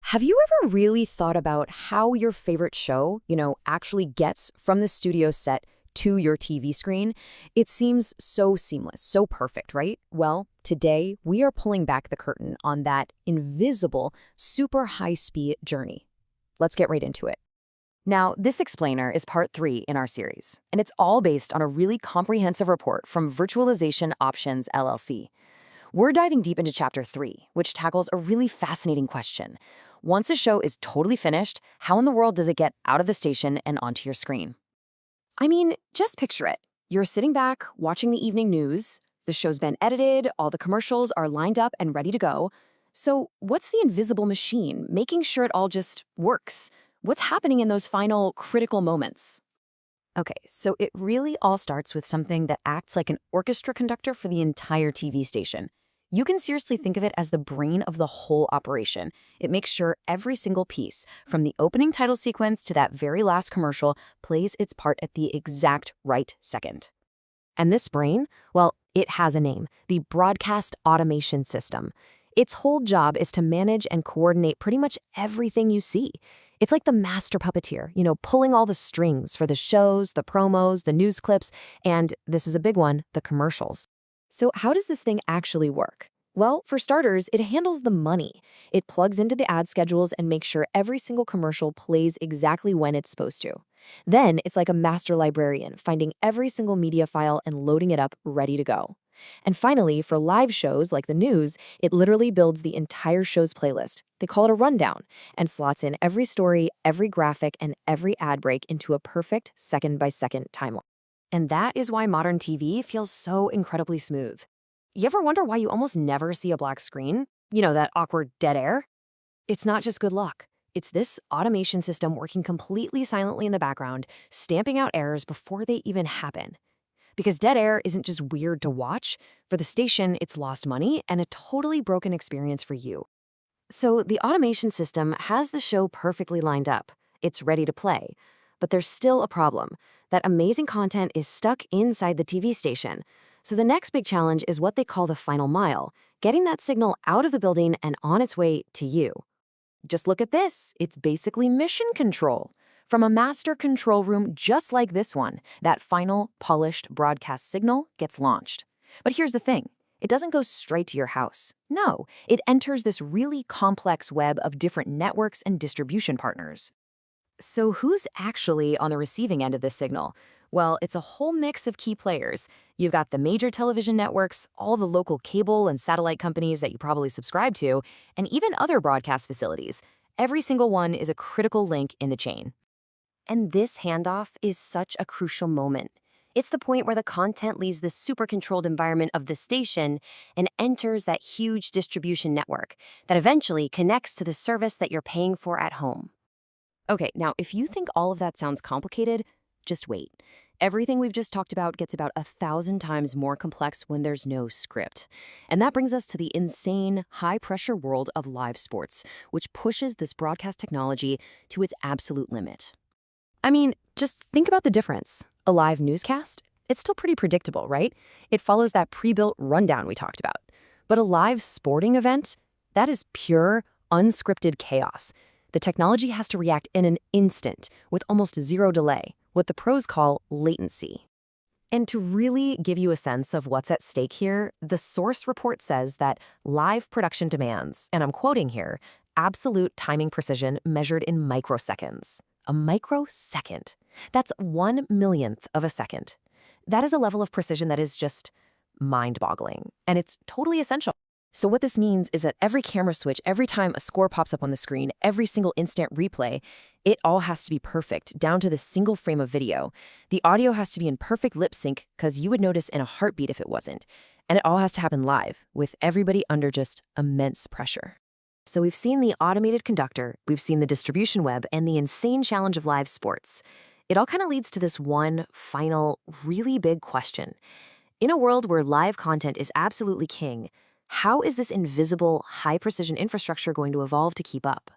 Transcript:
Have you ever really thought about how your favorite show, actually gets from the studio set to your TV screen? It seems so seamless, so perfect, right? Well, today we are pulling back the curtain on that invisible, super high-speed journey. Let's get right into it. Now, this explainer is part 3 in our series, and it's all based on a really comprehensive report from Virtualization Options LLC. We're diving deep into Chapter 3, which tackles a really fascinating question. Once a show is totally finished, how in the world does it get out of the station and onto your screen? I mean, just picture it. You're sitting back, watching the evening news, the show's been edited, all the commercials are lined up and ready to go. So what's the invisible machine making sure it all just works? What's happening in those final critical moments? Okay, so it really all starts with something that acts like an orchestra conductor for the entire TV station. You can seriously think of it as the brain of the whole operation. It makes sure every single piece, from the opening title sequence to that very last commercial, plays its part at the exact right second. And this brain, well, it has a name, the Broadcast Automation System. Its whole job is to manage and coordinate pretty much everything you see. It's like the master puppeteer, pulling all the strings for the shows, the promos, the news clips, and this is a big one, the commercials. So how does this thing actually work? Well, for starters, it handles the money. It plugs into the ad schedules and makes sure every single commercial plays exactly when it's supposed to. Then it's like a master librarian, finding every single media file and loading it up ready to go. And finally, for live shows like the news, it literally builds the entire show's playlist. They call it a rundown, and slots in every story, every graphic, and every ad break into a perfect second-by-second timeline. And that is why modern TV feels so incredibly smooth. You ever wonder why you almost never see a black screen? That awkward dead air? It's not just good luck. It's this automation system working completely silently in the background, stamping out errors before they even happen. Because dead air isn't just weird to watch. For the station, it's lost money and a totally broken experience for you. So the automation system has the show perfectly lined up. It's ready to play. But there's still a problem. That amazing content is stuck inside the TV station. So the next big challenge is what they call the final mile, getting that signal out of the building and on its way to you. Just look at this. It's basically mission control. From a master control room just like this one, that final, polished broadcast signal gets launched. But here's the thing. It doesn't go straight to your house. No, it enters this really complex web of different networks and distribution partners. So who's actually on the receiving end of this signal? Well, it's a whole mix of key players. You've got the major television networks, all the local cable and satellite companies that you probably subscribe to, and even other broadcast facilities. Every single one is a critical link in the chain. And this handoff is such a crucial moment. It's the point where the content leaves the super-controlled environment of the station and enters that huge distribution network that eventually connects to the service that you're paying for at home. Okay, now if you think all of that sounds complicated, just wait. Everything we've just talked about gets about 1,000 times more complex when there's no script. And that brings us to the insane, high-pressure world of live sports, which pushes this broadcast technology to its absolute limit. I mean, just think about the difference. A live newscast? It's still pretty predictable, right? It follows that pre-built rundown we talked about. But a live sporting event? That is pure, unscripted chaos. The technology has to react in an instant, with almost zero delay, what the pros call latency. And to really give you a sense of what's at stake here, the source report says that live production demands, and I'm quoting here, absolute timing precision measured in microseconds. A microsecond. That's 1/1,000,000th of a second. That is a level of precision that is just mind-boggling, and it's totally essential. So what this means is that every camera switch, every time a score pops up on the screen, every single instant replay, it all has to be perfect, down to the single frame of video. The audio has to be in perfect lip sync, because you would notice in a heartbeat if it wasn't. And it all has to happen live, with everybody under just immense pressure. So we've seen the automated conductor, we've seen the distribution web, and the insane challenge of live sports. It all kind of leads to this one final, really big question. In a world where live content is absolutely king, how is this invisible, high-precision infrastructure going to evolve to keep up?